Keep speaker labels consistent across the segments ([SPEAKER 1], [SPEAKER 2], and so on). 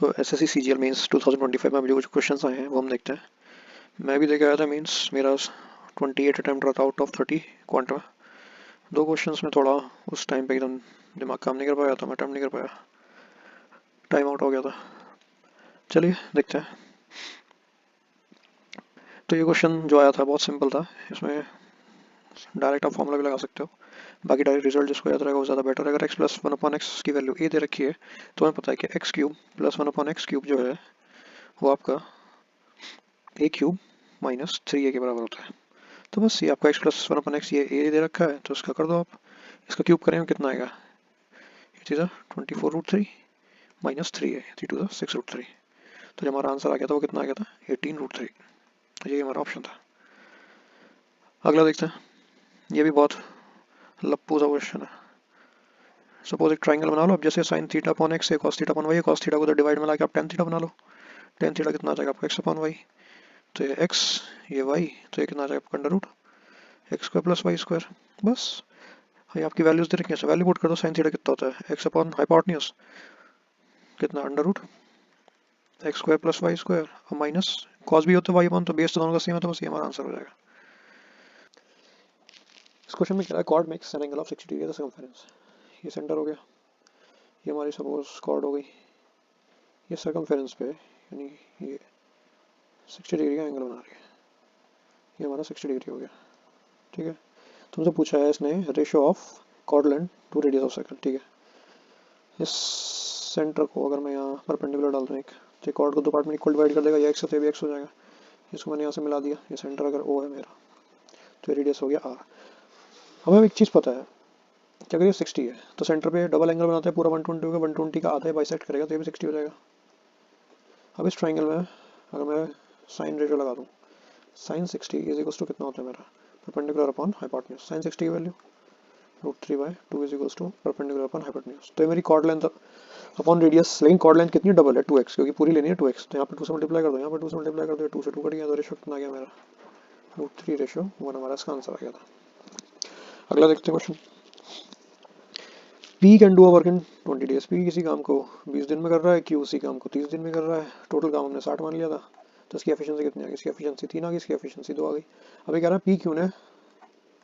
[SPEAKER 1] तो SSC CGL mains 2025 में जो कुछ क्वेश्चंस आए हैं वो हम देखते हैं। मैं भी देखे आया था मेंस, मेरा 28 अटैम्प्ट रहा था आउट ऑफ 30 क्वांट में। 2 क्वेश्चंस में थोड़ा उस टाइम पे एकदम दिमाग काम नहीं कर पाया था, मैं अटैम्प्ट नहीं कर पाया, टाइम आउट हो गया था। चलिए देखते हैं। तो ये क्वेश्चन जो आया था बहुत सिंपल था, इसमें डायरेक्ट आप फॉर्मूला भी लगा सकते हो, बाकी डायरेक्ट रिजल्ट जिसको याद रहेगा वो ज़्यादा बेटर। अगर x प्लस 1/x की वैल्यू a दे रखी है तो हमें पता है कि x cube plus 1/x cube जो है वो आपका a क्यूब माइनस 3a के बराबर होता है। तो बस ये आपका x प्लस 1/x ये a दे रखा है तो इसका कर दो आप। इसका क्यूब करेंगे कितना आएगा, ये चीज़ 24√3 माइनस 3a, 3 to the 6√3। तो जो हमारा आंसर आ गया था वो कितना आ गया था, 18√3। तो ये हमारा ऑप्शन था। अगला देखते हैं, ये भी बहुत लप्पू सा क्वेश्चन है। सपोज एक ट्राइंगल बना लो, अब जैसे साइन थीटा अपॉन एक्स है, कॉस थीटा अपॉन वाई है, कॉस थीटा को तो डिवाइड में लाके आप टेन थीटा बना लो। टेन थीटा कितना आ जाएगा आपका एक्स अपॉन वाई, तो ये एक्स ये वाई, तो ये कितना आ जाएगा आपका under root x square plus y square. बस ये आपकी वैल्यूज दे रखी हैं, वैल्यू पुट कर दो। साइन थीटा कितना होता है, एक्स अपॉन हाइपोटेन्यूज कितना under root x square plus y square, और माइनस कॉस भी होता है वाई अपॉन, तो बेस तो दोनों का सेम है, तो बस ये हमारा आंसर हो जाएगा। इस क्वेश्चन में क्या है, chord makes an angle of 60 degree circumference. ये सेंटर हो गया, ये हमारी सपोज कॉर्ड हो गई, ये सर्कमफेरेंस पे यानी ये 60 डिग्री का एंगल बना रही है, ये हमारा 60 डिग्री हो गया। ठीक है, तुमसे पूछा है इसने ratio of chord length to radius of circle. ठीक है, इस सेंटर को अगर मैं यहाँ परपेंडिकुलर डाल दूँ एक, तो कॉर्ड को दो पार्ट में इक्वल डिवाइड कर देगा, ये एक्स से भी एक्स हो जाएगा। इसको मैंने यहाँ से मिला दिया, ये सेंटर अगर ओ है मेरा तो रेडियस हो गया आर। हमें एक चीज़ पता है कि अगर ये 60 है तो सेंटर पे डबल एंगल बनाता है पूरा 120 होगा, 120 का आधा बाइसेक्ट करेगा तो ये भी 60 हो जाएगा। अब इस ट्राइंगल में अगर मैं साइन रेशियो लगा दूँ, साइन 60 इज इक्वल्स टू कितना होता है मेरा, परपेंडिकुलर अपॉन हाइपोटेन्यूज। साइन 60 की value √3/2 is equals to perpendicular upon hypotenuse. तो ये मेरी कॉर्ड लेंथ अपॉन रेडियस, लेकिन कॉर्ड लेंथ कितनी डबल है 2x, क्योंकि पूरी लेनी है 2x, तो यहाँ पे 2 से मल्टीप्लाई कर दो, यहाँ पे 2 से मल्टीप्लाई कर दो, 2 से 2 कट गया, तो रेशियो कितना आ गया मेरा √3/1 हमारा इसका आंसर आ गया था। अगला देखते हैं question. P can do a work in 20 days. P किसी काम को 20 दिन में कर रहा है, Q उसी काम को 30 दिन में कर रहा है। टोटल काम हमने 60 मान लिया था, तो इसकी एफिशिएंसी कितनी आ गई, इसकी एफिशिएंसी 3 आ गई, इसकी एफिशिएंसी 2 आ गई। अभी कह रहा है P Q ने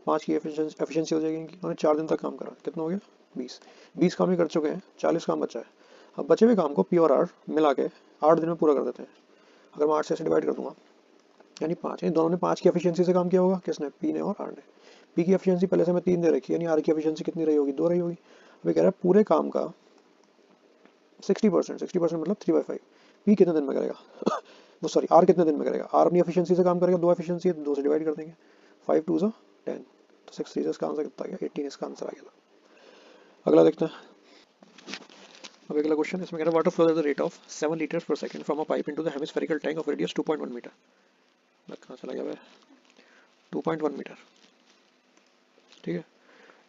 [SPEAKER 1] 5 की एफिशिएंसी हो जाएगी इनकी, उन्होंने 4 दिन तक काम करा, कितना हो गया 20 काम ही कर चुके हैं, 40 काम बचा है। अब बचे हुए काम को P और R मिला के 8 दिन में पूरा कर देते हैं। अगर मैं 8 से डिवाइड कर दूंगा यानी 5, यानी दोनों ने 5 की एफिशिएंसी से काम किया होगा, किसने, P ने और R ने। P की एफिशिएंसी पहले से मैं 3 दे रखी है, यानी R की एफिशिएंसी कितनी रही होगी, 2 रही होगी। अभी कह रहा है पूरे काम का 60%, 60% मतलब 3/5 P कितने दिन में करेगा वो सॉरी R कितने दिन में करेगा, R अपनी एफिशिएंसी से काम करेगा, 2 एफिशिएंसी है, 2 से डिवाइड कर देंगे, 5 2 10, तो 6 3 इसका आंसर कितना आ गया, 18 इसका आंसर आ गया। अगला देखते हैं। अब अगला क्वेश्चन, इसमें कह रहा है water flow at the rate of 7 litres पर second from a pipe into the hemispherical tank of radius 2.1 metre. कहाँ चला गया भाई, 2.1 मीटर। ठीक है,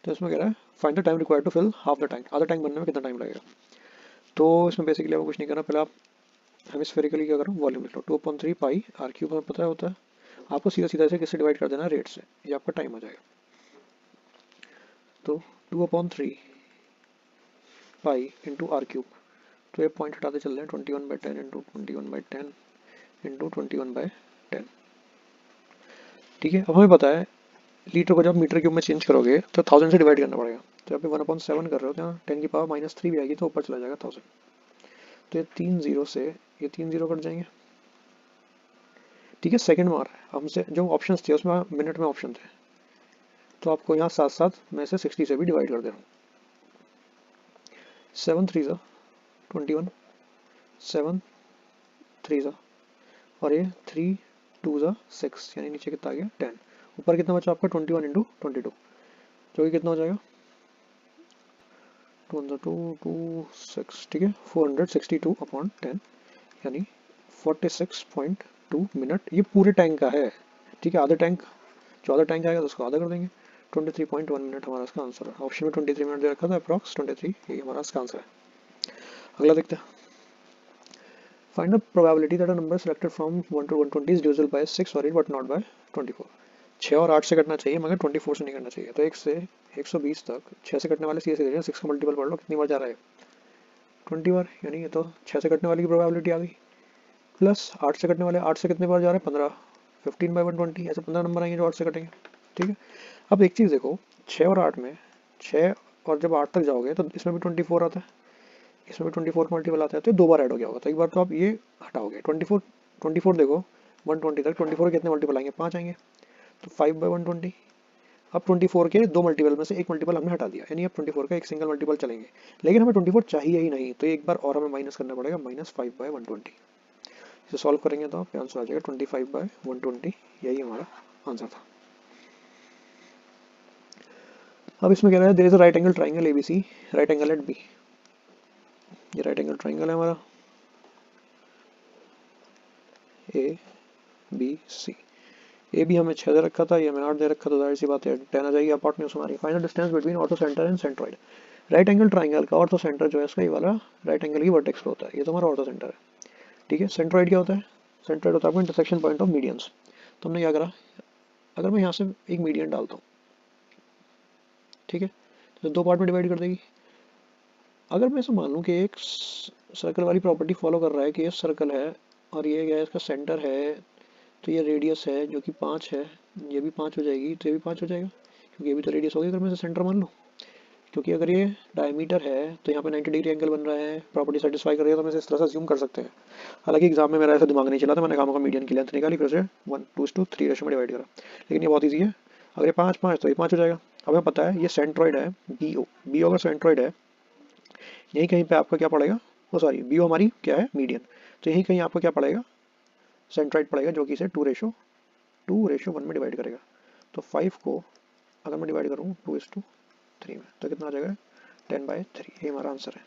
[SPEAKER 1] तो इसमें कह रहा है find the time required to fill half the tank, आधा टैंक बनने में कितना टाइम लगेगा। तो इसमें बेसिकली आपको कुछ नहीं करना, पहले आप हेमिस्फेरिकली क्या करो, वॉल्यूम लिख लो, 2/3 पाई आर क्यूब हमें पता होता है, आपको सीधा सीधा इसे किससे डिवाइड कर देना, रेट से, ये आपका टाइम हो जाएगा। तो 2/3 पाई इंटू आर क्यूब, तो ये पॉइंट हटाते चल रहे हैं, 21/10 इंटू 21/10 इंटू 21/10। ठीक है, अब हमें पता है लीटर को जब मीटर क्यूब में चेंज करोगे तो 1000 से डिवाइड करना पड़ेगा, तो आप 1/7 कर रहे हो तो यहाँ 10 की पावर -3 भी आएगी, तो ऊपर चला जाएगा 1000। तो ये 3 0 से ये 3 0 कट जाएंगे। ठीक है, सेकंड मार हमसे जो ऑप्शंस थे उसमें मिनट में ऑप्शन थे, तो आपको यहाँ साथ साथ मैं से 60 से भी डिवाइड कर दे रहा हूँ। 7 3 21, 7 3 और ये 3 2 6, यानी नीचे कितना आ गया 10, ऊपर कितना बचा आपका 21 इंटू 22, जो कि कितना हो जाएगा 2 2 2 6। ठीक है, 462/10 यानी 46.2 मिनट, ये पूरे टैंक का है। ठीक है, आधे टैंक, जो आधा टैंक आएगा तो उसको आधा कर देंगे, 23.1 मिनट हमारा इसका आंसर है। ऑप्शन में 23 मिनट दे रखा था, अप्रॉक्स 23, ये हमारा इसका आंसर है। अगला देखते हैं, find the probability that a number selected from 1 to 120 is divisible by 6 और 8 बट नॉट बाय 24। 6 और 8 से कटना चाहिए मगर 24 से नहीं करना चाहिए। तो 1 से 120 तक 6 से कटने वाले सीधे सीधे 6 का मल्टीपल पढ़ लो, कितनी बार जा रहा है, 20 बार, यानी ये तो 6 से कटने वाली की प्रोबेबिलिटी आ गई, प्लस 8 से कटने वाले, 8 से कितने बार जा रहे हैं 15, 15/120, ऐसे 15 नंबर आएंगे जो 8 से कटेंगे। ठीक है, अब एक चीज़ देखो, 6 और 8 में, 6 और जब 8 तक जाओगे तो इसमें भी 24 आता है, इसमें भी 24 मल्टीपल आता है, तो 2 बार ऐड हो गया होगा, तो एक बार तो आप ये हटाओगे। 24 देखो 120 तक 24 के कितने मल्टीपल आएंगे, 5 आएंगे, तो 5/120। अब 24 के 2 मल्टीपल में से एक मल्टीपल हमने हटा दिया, यानी अब 24 का एक सिंगल मल्टीपल चलेंगे, लेकिन हमें 24 चाहिए ही नहीं, तो एक बार और हमें माइनस करना पड़ेगा, -5/120। इसे सॉल्व करेंगे तो आपका आंसर आ जाएगा 25/120, यही हमारा आंसर था। अब इसमें कह रहा है there is a right angle triangle ABC, right angle at B। ये राइट एंगल ट्राइंगल है हमारा ABC। ए भी हमें 6 दे रखा था, ये हमें 8 दे रखा, तो जाहिर सी बात है 10 आ जाएगी। अपार्टमेंट्स हमारी। Final distance between ortho centre and centroid. Right angle triangle का ऑर्थो सेंटर जो है इसका ये वाला राइट एंगल की वर्टेक्स पे होता है, ये तो हमारा ऑर्थो सेंटर है। ठीक है, सेंट्रॉइड क्या होता है? सेंट्रॉइड होता है आपका इंटरसेक्शन पॉइंट ऑफ मीडियंस। तो हमने क्या करा, अगर मैं यहाँ से एक मीडियन डालता हूँ, ठीक है, तो 2 पार्ट में डिवाइड कर देगी। अगर मैं ऐसा मान लूँ कि एक सर्कल वाली प्रॉपर्टी फॉलो कर रहा है कि ये सर्कल है और ये क्या है, इसका सेंटर है, तो ये रेडियस है जो कि 5 है, ये भी 5 हो जाएगी, तो ये भी 5 हो जाएगा, क्योंकि ये भी तो रेडियस होगी अगर मैं इसे सेंटर मान लूँ। क्योंकि अगर ये डायमीटर है तो यहाँ पे 90 डिग्री एंगल बन रहा है, प्रॉपर्टी सेटिस्फाई कर रही है, तो हम इसे इस तरह से अज्यूम कर सकते हैं। हालांकि एग्जाम में मेरा ऐसा दिमाग नहीं चला था, मैंने काम का मीडियन की लेंथ निकाली, फिर से 1:3 रेशो में डिवाइड करा, लेकिन ये बहुत ईजी है। अगर ये 5 5 तो ये 5 हो जाएगा। अब हमें पता है ये सेंट्रॉइड है BO अगर सेंट्रॉइड है, यहीं कहीं पे आपका क्या पड़ेगा, वो सॉरी BO हमारी क्या है, मीडियन, तो यहीं कहीं आपको क्या पड़ेगा, सेंट्रॉइड पड़ेगा, जो कि इसे 2:1 में डिवाइड करेगा। तो 5 को अगर मैं डिवाइड करूँ 2:3 में, तो कितना आ जाएगा 10/3। ये हमारा आंसर है,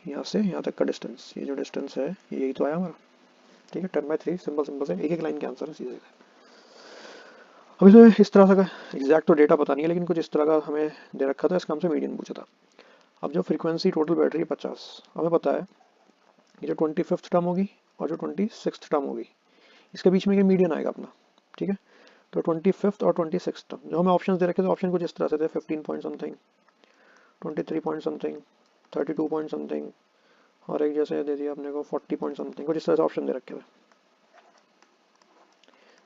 [SPEAKER 1] यहाँ से यहाँ तक का डिस्टेंस, ये जो डिस्टेंस है यही तो आया हमारा। ठीक है, 10/3, सिंपल से एक एक लाइन के आंसर है सीधे। अब इसमें इस तरह का एग्जैक्ट तो डेटा पता नहीं है, लेकिन कुछ इस तरह का हमें दे रखा था, इसका हमसे मीडियन पूछा था। अब जो फ्रीक्वेंसी टोटल बैटरी 50, हमें पता है ये जो 25th टर्म होगी और जो 26th टर्म होगी, इसके बीच में ये मीडियन आएगा अपना। ठीक है, तो 25th और 26th टर्म जो हमें ऑप्शन दे रखे थे, ऑप्शन कुछ इस तरह से थे, 15 point something, 23 point something, 32 point something, और एक जैसे दे दिया अपने को 40 पॉइंट समथिंग, कुछ इस तरह से ऑप्शन दे रखे थे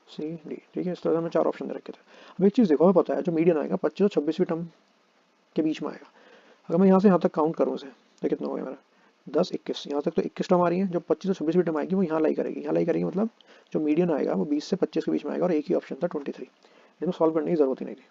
[SPEAKER 1] CD। ठीक है, इस तरह से हमें 4 ऑप्शन दे रखे थे। अब एक चीज़ देखो, हमें पता है जो मीडियन आएगा 25 और 26वीं टर्म के बीच में आएगा। अगर मैं यहाँ से यहाँ तक काउंट करूँ इसे, तो कितना हो गया मेरा 10 21, यहाँ तक तो 21 टर्म आ रही है। जो 25 और 26वीं टर्म आएगी वो यहाँ लाई करेगी, यहाँ लाई करेगी, मतलब जो मीडियन आएगा वो 20 से 25 के बीच में आएगा, और एक ही ऑप्शन था 23, इसमें सॉल्व करने की जरूरत ही नहीं थी।